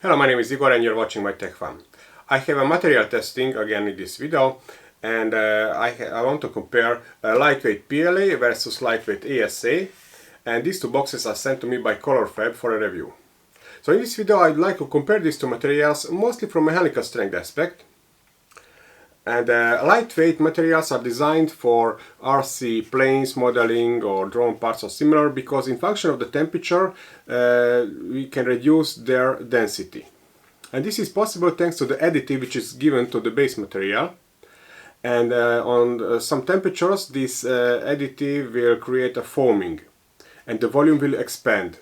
Hello, my name is Igor and you're watching my Tech Fun. I have a material testing again in this video, and I want to compare a lightweight PLA versus lightweight ASA, and these two boxes are sent to me by Colorfabb for a review. So in this video I'd like to compare these two materials mostly from mechanical strength aspect. And lightweight materials are designed for RC planes, modeling or drone parts or similar, because in function of the temperature we can reduce their density. And this is possible thanks to the additive which is given to the base material. And on some temperatures this additive will create a foaming and the volume will expand.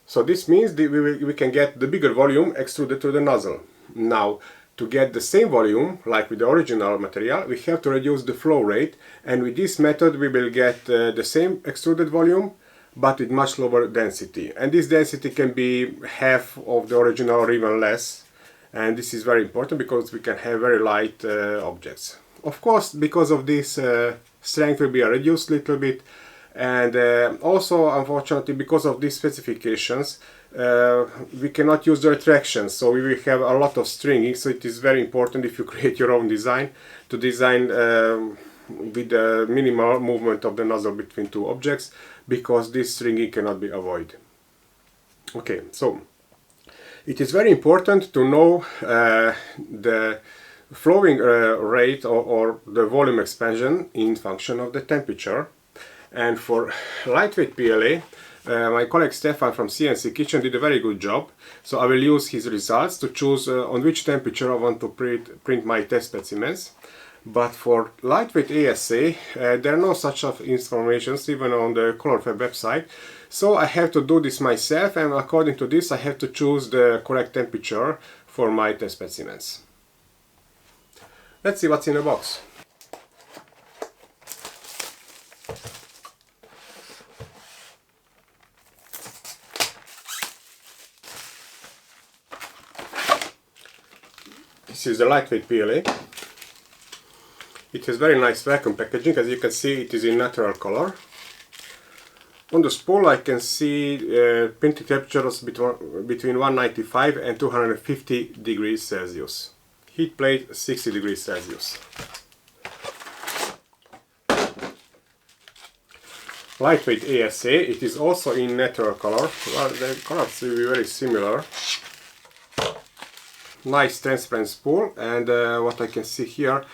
So this means that we can get the bigger volume extruded to the nozzle. Now, to get the same volume, like with the original material, we have to reduce the flow rate, and with this method we will get the same extruded volume, but with much lower density. And this density can be half of the original or even less, and this is very important because we can have very light objects. Of course, because of this, strength will be reduced a little bit, and also, unfortunately, because of these specifications, we cannot use the retraction, so we will have a lot of stringing. So it is very important, if you create your own design, to design with the minimal movement of the nozzle between two objects, because this stringing cannot be avoided. Okay, so it is very important to know the flowing rate or the volume expansion in function of the temperature. And for lightweight PLA, my colleague Stefan from CNC Kitchen did a very good job. So I will use his results to choose on which temperature I want to print my test specimens. But for lightweight ASA, there are no such informations even on the Colorfabb website. So I have to do this myself, and according to this I have to choose the correct temperature for my test specimens. Let's see what's in the box. This is the lightweight PLA. It has very nice vacuum packaging. As you can see, it is in natural color. On the spool I can see printing temperatures between 195 and 250 degrees Celsius. Heat plate 60 degrees Celsius. Lightweight ASA, it is also in natural color. Well, the colors will be very similar. Nice transparent spool, and what I can see here,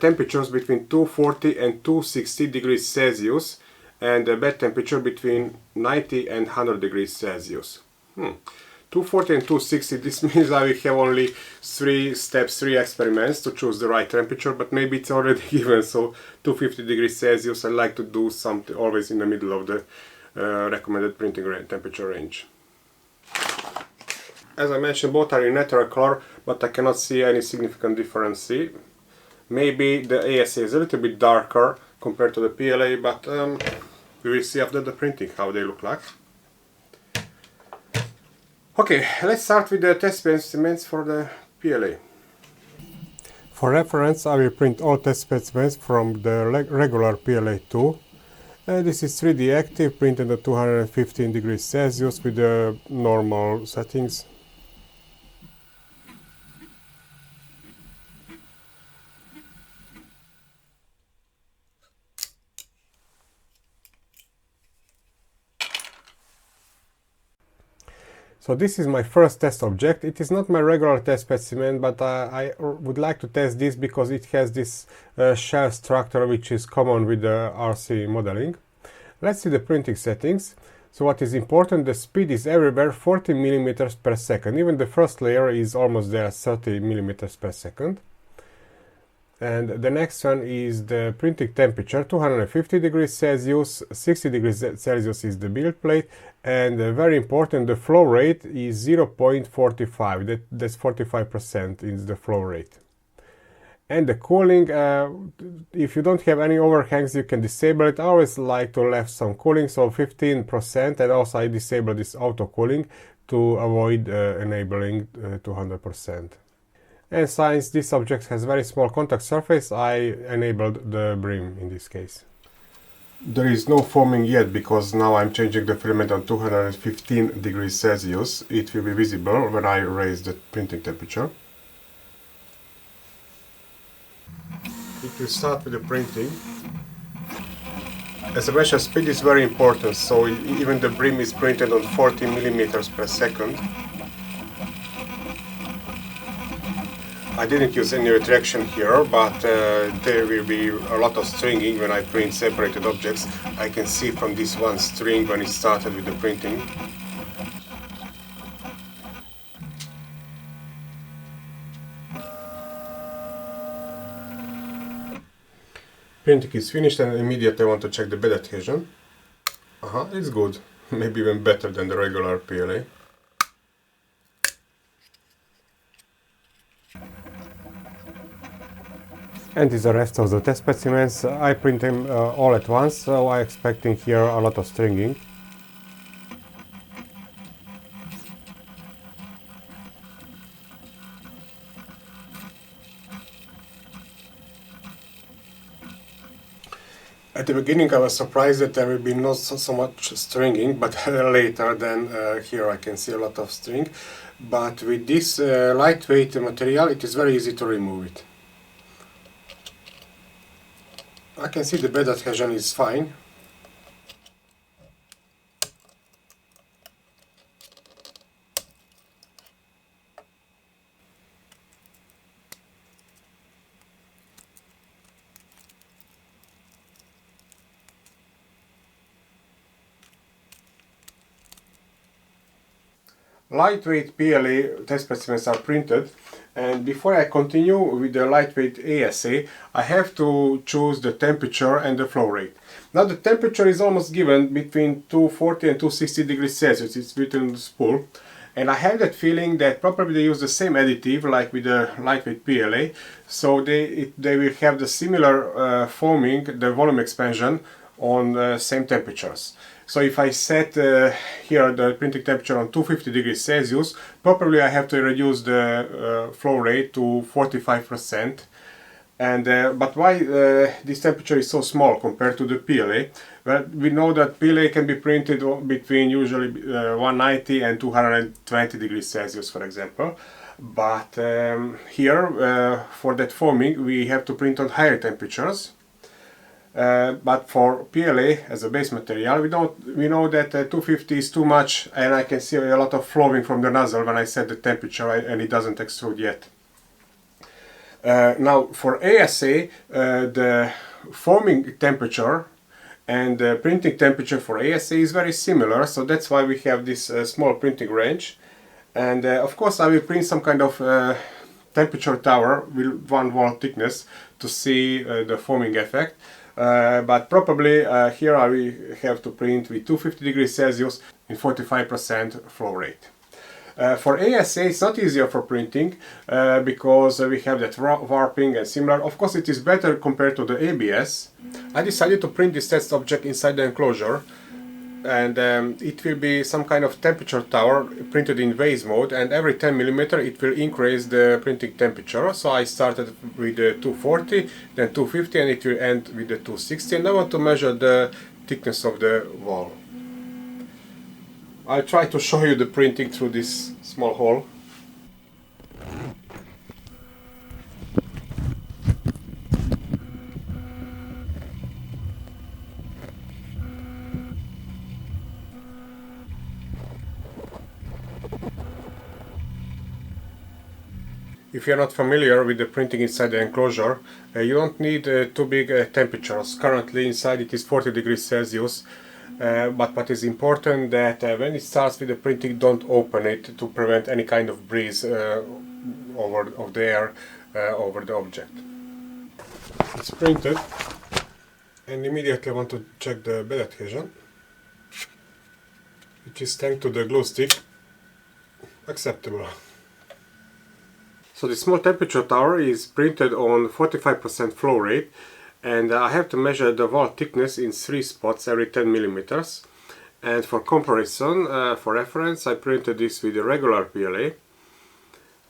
temperatures between 240 and 260 degrees Celsius, and a bed temperature between 90 and 100 degrees Celsius. 240 and 260, this means I will have only 3 steps, 3 experiments to choose the right temperature, but maybe it's already given. So 250 degrees Celsius, I like to do something always in the middle of the recommended printing temperature range. As I mentioned, both are in natural color, but I cannot see any significant difference. Maybe the ASA is a little bit darker compared to the PLA, but we will see after the printing how they look like. Okay, let's start with the test specimens for the PLA. For reference, I will print all test specimens from the regular PLA 2. This is 3D active, printed at 215 degrees Celsius with the normal settings. So this is my first test object. It is not my regular test specimen, but I would like to test this because it has this shell structure which is common with the RC modeling. Let's see the printing settings. So what is important, the speed is everywhere 40 millimeters per second. Even the first layer is almost there, 30 millimeters per second. And the next one is the printing temperature, 250 degrees Celsius, 60 degrees Celsius is the build plate, and very important, the flow rate is 0.45, that's 45% is the flow rate. And the cooling, if you don't have any overhangs, you can disable it. I always like to leave some cooling, so 15%, and also I disable this auto cooling to avoid enabling to 100%. And since this object has very small contact surface, I enabled the brim in this case. There is no foaming yet because now I'm changing the filament on 215 degrees Celsius. It will be visible when I raise the printing temperature. It will start with the printing. As I mentioned, speed is very important, so even the brim is printed on 40 millimeters per second. I didn't use any retraction here, but there will be a lot of stringing when I print separated objects. I can see from this one string when it started with the printing. Printing is finished and immediately I want to check the bed adhesion. It's good. Maybe even better than the regular PLA. And these are the rest of the test specimens. I print them all at once, so I'm expecting here a lot of stringing. At the beginning I was surprised that there will be not so much stringing, but later then here I can see a lot of string. But with this lightweight material it is very easy to remove it. I can see the bed adhesion is fine. Lightweight PLA test specimens are printed, and before I continue with the lightweight ASA, I have to choose the temperature and the flow rate. Now the temperature is almost given between 240 and 260 degrees Celsius, it's written on the spool, and I have that feeling that probably they use the same additive like with the lightweight PLA, so they will have the similar foaming, the volume expansion on same temperatures. So if I set here the printing temperature on 250 degrees Celsius, probably I have to reduce the flow rate to 45%. And but why this temperature is so small compared to the PLA? Well, we know that PLA can be printed between usually 190 and 220 degrees Celsius, for example. But here, for that foaming, we have to print on higher temperatures. But for PLA as a base material, we know that 250 is too much, and I can see a lot of flowing from the nozzle when I set the temperature and it doesn't extrude yet. Now for ASA, the foaming temperature and the printing temperature for ASA is very similar, so that's why we have this small printing range. And of course I will print some kind of temperature tower with 1 volt thickness to see the foaming effect. But probably here I will have to print with 250 degrees Celsius in 45% flow rate. For ASA it's not easier for printing because we have that warping and similar. Of course it is better compared to the ABS. I decided to print this test object inside the enclosure, and it will be some kind of temperature tower printed in vase mode, and every 10 mm it will increase the printing temperature. So I started with the 240, then 250, and it will end with the 260, and I want to measure the thickness of the wall. I'll try to show you the printing through this small hole. If you're not familiar with the printing inside the enclosure, you don't need too big temperatures. Currently inside it is 40 degrees Celsius, but what is important that when it starts with the printing, don't open it to prevent any kind of breeze of the air over the object. It's printed, and immediately I want to check the bed adhesion, which is thanks to the glue stick acceptable. So the small temperature tower is printed on 45% flow rate, and I have to measure the wall thickness in 3 spots every 10 mm. And for comparison, for reference, I printed this with a regular PLA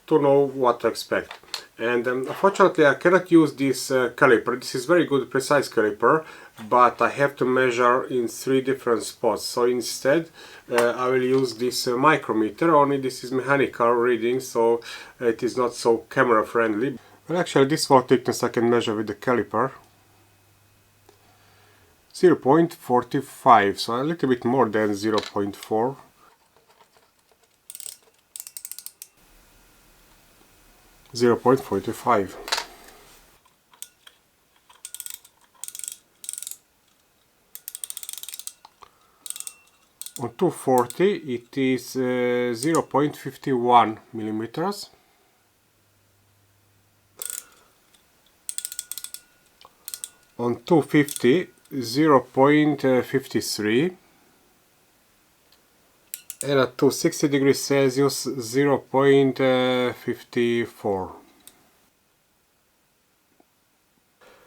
to know what to expect. And unfortunately I cannot use this caliper. This is very good precise caliper, but I have to measure in 3 different spots. So instead I will use this micrometer, only this is mechanical reading, so it is not so camera friendly. But actually this wall thickness I can measure with the caliper. 0.45, so a little bit more than 0.4. .45. On 240 it is 0.51 millimeters. On 250 0.53, and at 260 degrees Celsius 0.54.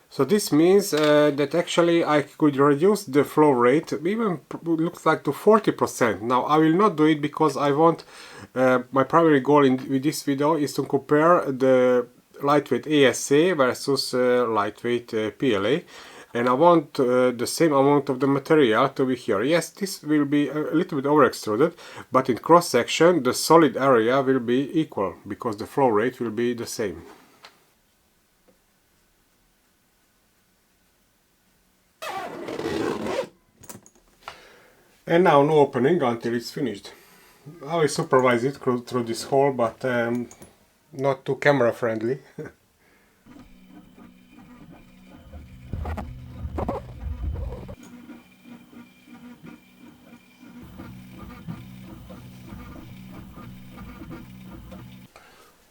So this means that actually I could reduce the flow rate, even looks like to 40%. Now I will not do it because I want, my primary goal with this video is to compare the lightweight ASA versus lightweight PLA. And I want the same amount of the material to be here. Yes, this will be a little bit over extruded, but in cross section the solid area will be equal because the flow rate will be the same. And now no opening until it's finished. I will supervise it through this hole, but not too camera friendly.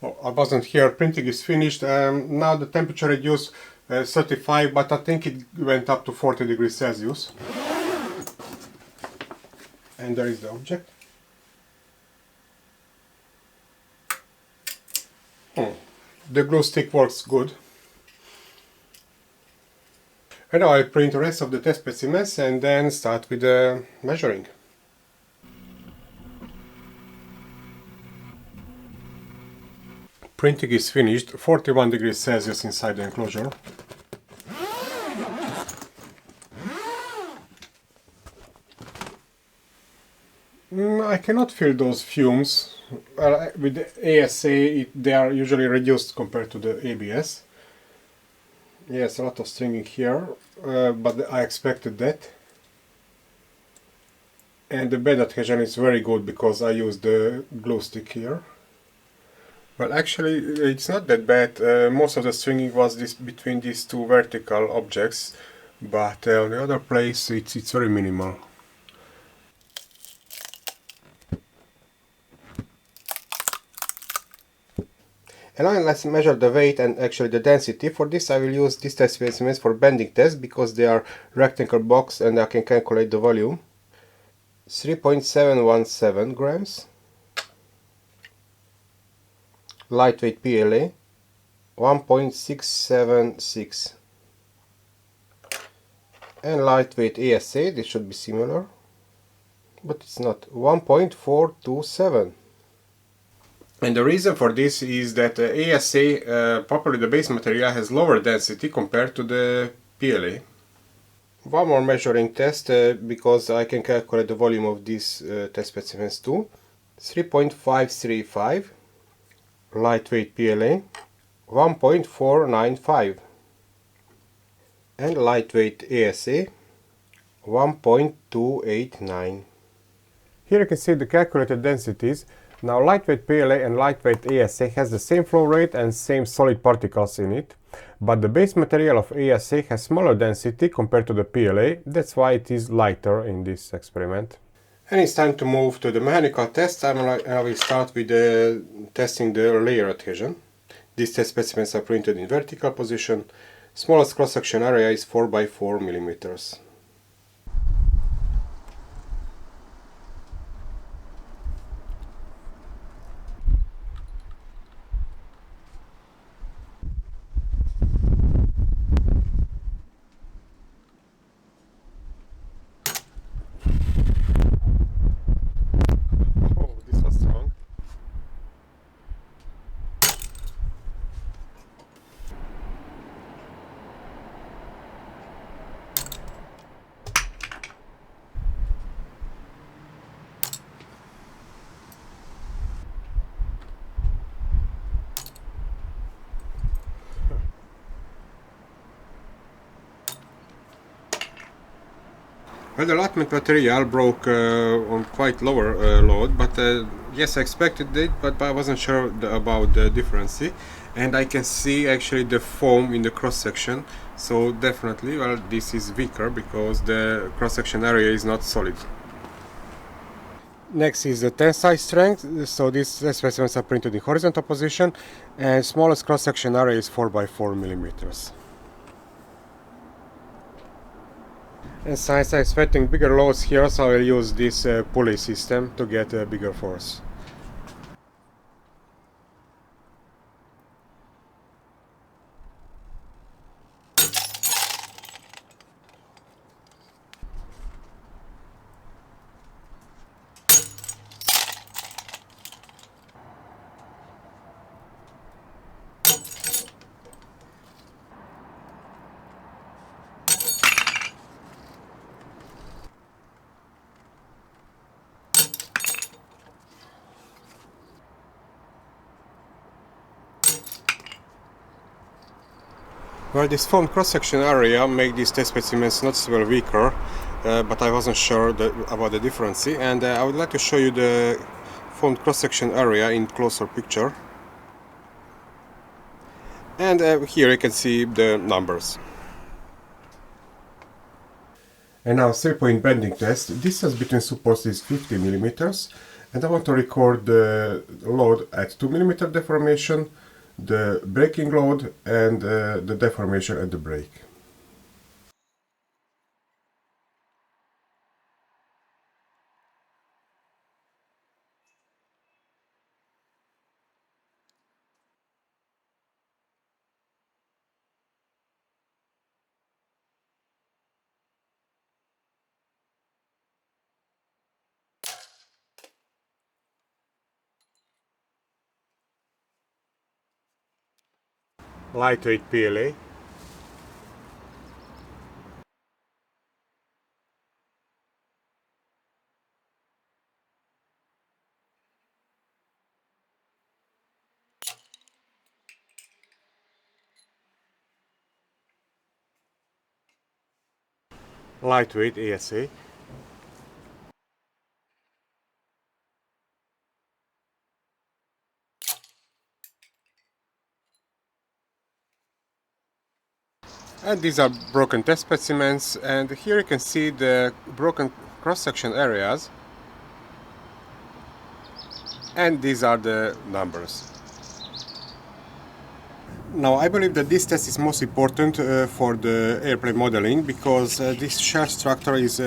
Oh, I wasn't here, printing is finished. Now the temperature reduced 35, but I think it went up to 40 degrees Celsius. And there is the object. The glue stick works good. And now I print the rest of the test specimens and then start with the measuring. Printing is finished, 41 degrees Celsius inside the enclosure. I cannot feel those fumes. With the ASA they are usually reduced compared to the ABS. Yes, a lot of stringing here, but I expected that. And the bed adhesion is very good because I used the glue stick here. Well, actually it's not that bad. Most of the stringing was between these two vertical objects, but on the other place it's very minimal. And now let's measure the weight and actually the density. For this I will use these test specimens for bending test because they are rectangle box and I can calculate the volume. 3.717 grams. Lightweight PLA 1.676. And lightweight ASA, this should be similar, but it's not, 1.427. And the reason for this is that ASA, properly the base material, has lower density compared to the PLA. One more measuring test because I can calculate the volume of these test specimens too. 3.535. Lightweight PLA 1.495. And lightweight ASA 1.289. Here you can see the calculated densities. Now lightweight PLA and lightweight ASA has the same flow rate and same solid particles in it, but the base material of ASA has smaller density compared to the PLA, that's why it is lighter in this experiment. And it's time to move to the mechanical test. I will start with testing the layer adhesion. These test specimens are printed in vertical position. Smallest cross-section area is 4 by 4 millimeters. Well, the allotment material broke on quite lower load, but yes, I expected it, but I wasn't sure about the difference. And I can see actually the foam in the cross section, so definitely, well, this is weaker because the cross section area is not solid. Next is the tensile strength, so these specimens are printed in horizontal position, and smallest cross section area is 4 by 4 millimeters. And since I'm expecting bigger loads here, so I will use this pulley system to get a bigger force. Well, this foam cross-section area make these test specimens noticeably weaker, but I wasn't sure about the difference. And I would like to show you the foam cross-section area in closer picture. And here you can see the numbers. And now 3-point bending test. Distance between supports is 50 millimeters, and I want to record the load at 2 millimeter deformation, the braking load, and the deformation at the brake. Lightweight PLA. Lightweight ASA. And these are broken test specimens, and here you can see the broken cross-section areas, and these are the numbers. Now, I believe that this test is most important for the airplane modeling, because this shell structure is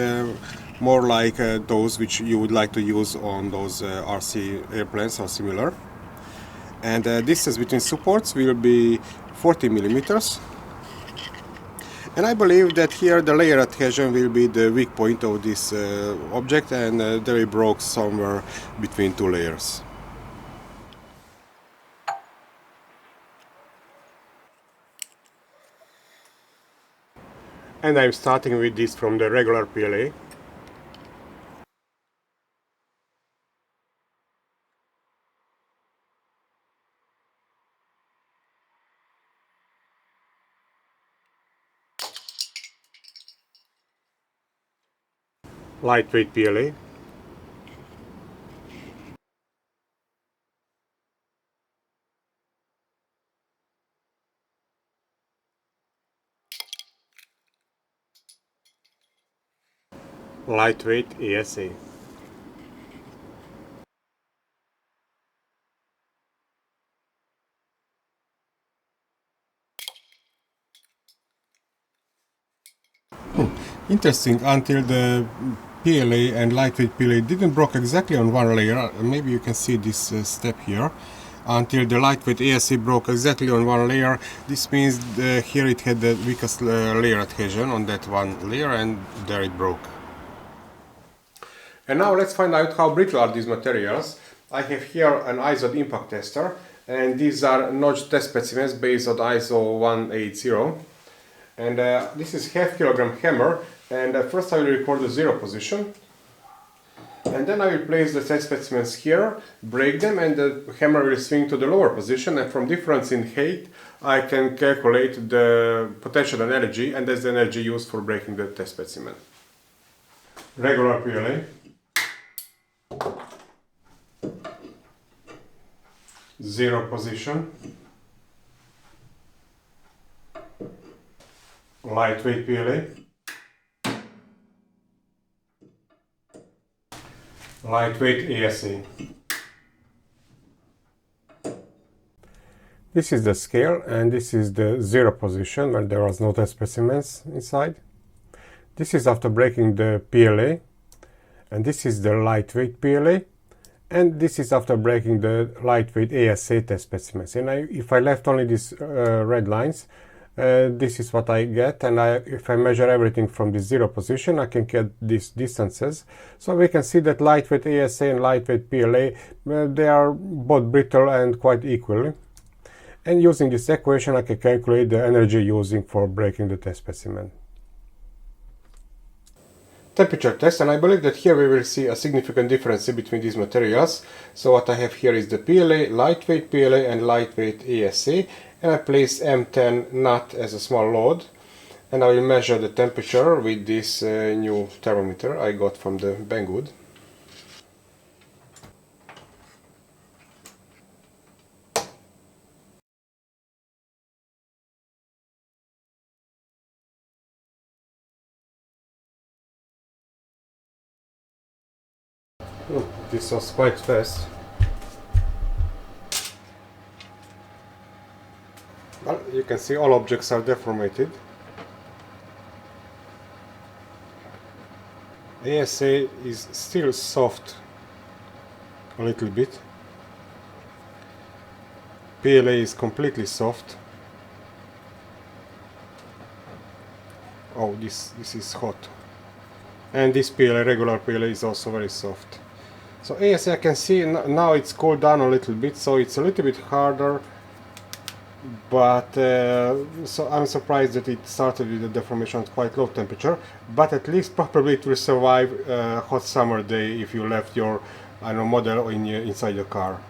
more like those which you would like to use on those RC airplanes or similar. And distance between supports will be 40 millimeters. And I believe that here the layer adhesion will be the weak point of this object, and they broke somewhere between two layers. And I'm starting with this from the regular PLA. Lightweight PLA. Lightweight ASA. Interesting, until the PLA and lightweight PLA didn't broke exactly on one layer. Maybe you can see this step here. Until the lightweight ASA broke exactly on one layer. This means here it had the weakest layer adhesion on that one layer, and there it broke. And now let's find out how brittle are these materials. I have here an ISO impact tester, and these are notched test specimens based on ISO 180. And this is half kilogram hammer, and first I will record the zero position. And then I will place the test specimens here, break them, and the hammer will swing to the lower position, and from difference in height I can calculate the potential energy, and that's the energy used for breaking the test specimen. regular PLA, zero position, lightweight PLA, lightweight ASA. This is the scale and this is the zero position where there was no test specimens inside. This is after breaking the PLA, and this is the lightweight PLA, and this is after breaking the lightweight ASA test specimens. And if I left only these red lines, this is what I get, and if I measure everything from the zero position, I can get these distances. So we can see that lightweight ASA and lightweight PLA, they are both brittle and quite equally. And using this equation, I can calculate the energy using for breaking the test specimen. Temperature test, and I believe that here we will see a significant difference between these materials. So what I have here is the PLA, lightweight PLA and lightweight ASA, and I place M10 nut as a small load, and I will measure the temperature with this new thermometer I got from the Banggood. Oh, this was quite fast. Well, you can see all objects are deformated. ASA is still soft a little bit. PLA is completely soft. Oh, this is hot. And this PLA, regular PLA, is also very soft. So ASA, I can see now it's cooled down a little bit, so it's a little bit harder, but so I'm surprised that it started with the deformation at quite low temperature, but at least probably it will survive a hot summer day if you left your model inside your car.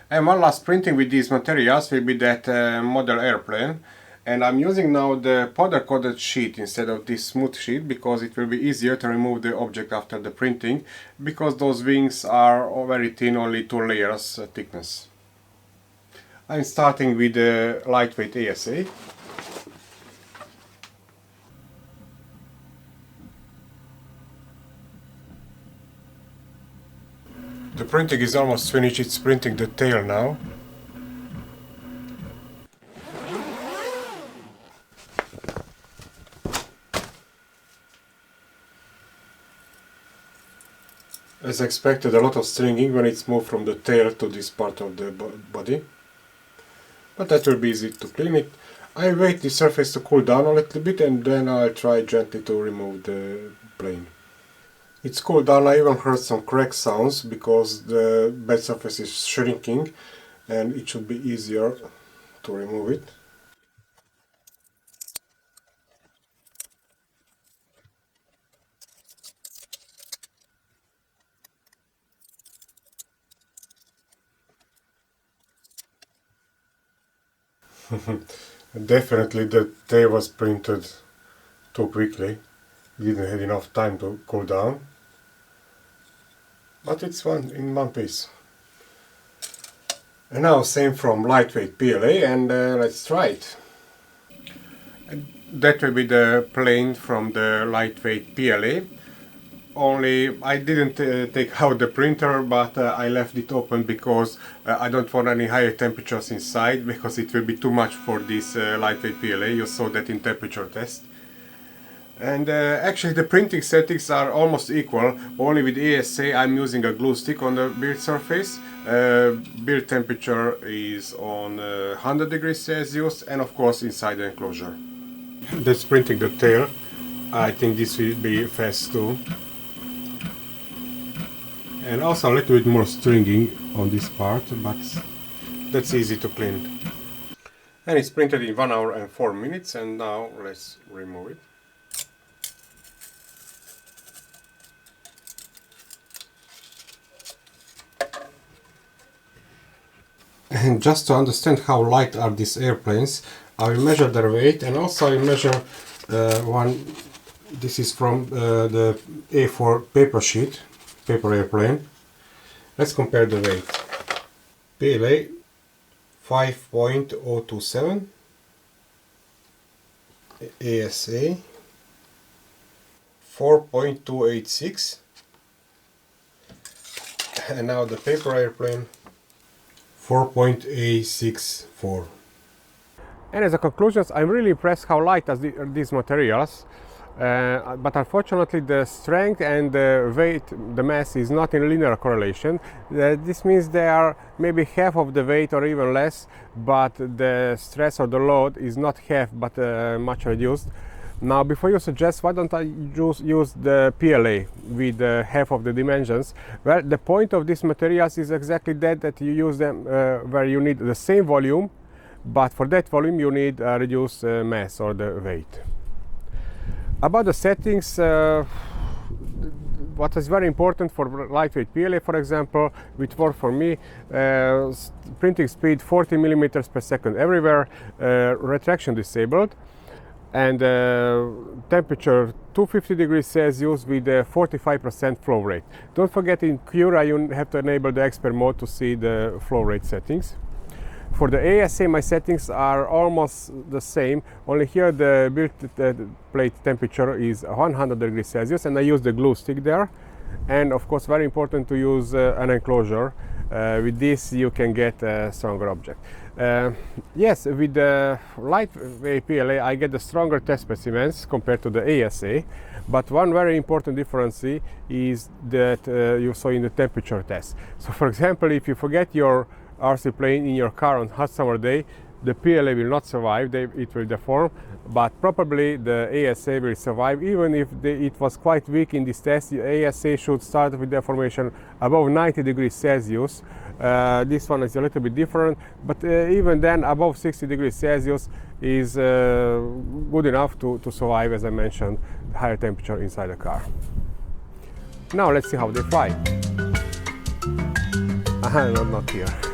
And one last printing with these materials will be that model airplane. And I'm using now the powder coated sheet instead of this smooth sheet because it will be easier to remove the object after the printing, because those wings are very thin, only 2 layers thickness. I'm starting with the lightweight ASA. The printing is almost finished, it's printing the tail now. As expected, a lot of stringing when it's moved from the tail to this part of the body. But that will be easy to clean it. I wait the surface to cool down a little bit and then I'll try gently to remove the plane. It's cooled down. I even heard some crack sounds because the bed surface is shrinking and it should be easier to remove it. Definitely the tail was printed too quickly. Didn't have enough time to cool down. But it's in one piece. And now same from lightweight PLA, and let's try it. And that will be the plane from the lightweight PLA. Only I didn't take out the printer, but I left it open because I don't want any higher temperatures inside, because it will be too much for this lightweight PLA. You saw that in temperature test. And actually the printing settings are almost equal, only with ASA I'm using a glue stick on the build surface. Build temperature is on 100 degrees Celsius, and of course inside the enclosure. That's printing the tail. I think this will be fast too. And also a little bit more stringing on this part, but that's easy to clean. And it's printed in 1 hour and 4 minutes, and now let's remove it. And just to understand how light are these airplanes, I will measure their weight, and also I will measure one This is from the A4 paper sheet, paper airplane. Let's compare the weight. PLA 5.027, ASA 4.286, and now the paper airplane 4.864. And as a conclusion, I'm really impressed how light are these materials, but unfortunately the strength and the weight, the mass, is not in linear correlation. This means they are maybe half of the weight or even less, but the stress or the load is not half but much reduced. Now, before you suggest, why don't I use the PLA with half of the dimensions? Well, the point of these materials is exactly that you use them where you need the same volume, but for that volume you need reduced mass or the weight. About the settings, what is very important for lightweight PLA, for example, which worked for me, printing speed 40 millimeters per second everywhere, retraction disabled, and temperature 250 degrees Celsius with a 45% flow rate. Don't forget, in Cura you have to enable the expert mode to see the flow rate settings. For the ASA, my settings are almost the same, only here the build plate temperature is 100 degrees Celsius, and I use the glue stick there. And of course, very important to use an enclosure. With this you can get a stronger object. Yes, with the lightweight PLA I get the stronger test specimens compared to the ASA, but one very important difference is that you saw in the temperature test. So for example, if you forget your RC plane in your car on hot summer day, the PLA will not survive, it will deform, but probably the ASA will survive. Even if it was quite weak in this test, the ASA should start with deformation above 90 degrees Celsius. This one is a little bit different, but even then above 60 degrees Celsius is good enough to survive, as I mentioned, higher temperature inside the car. Now let's see how they fly. Not here.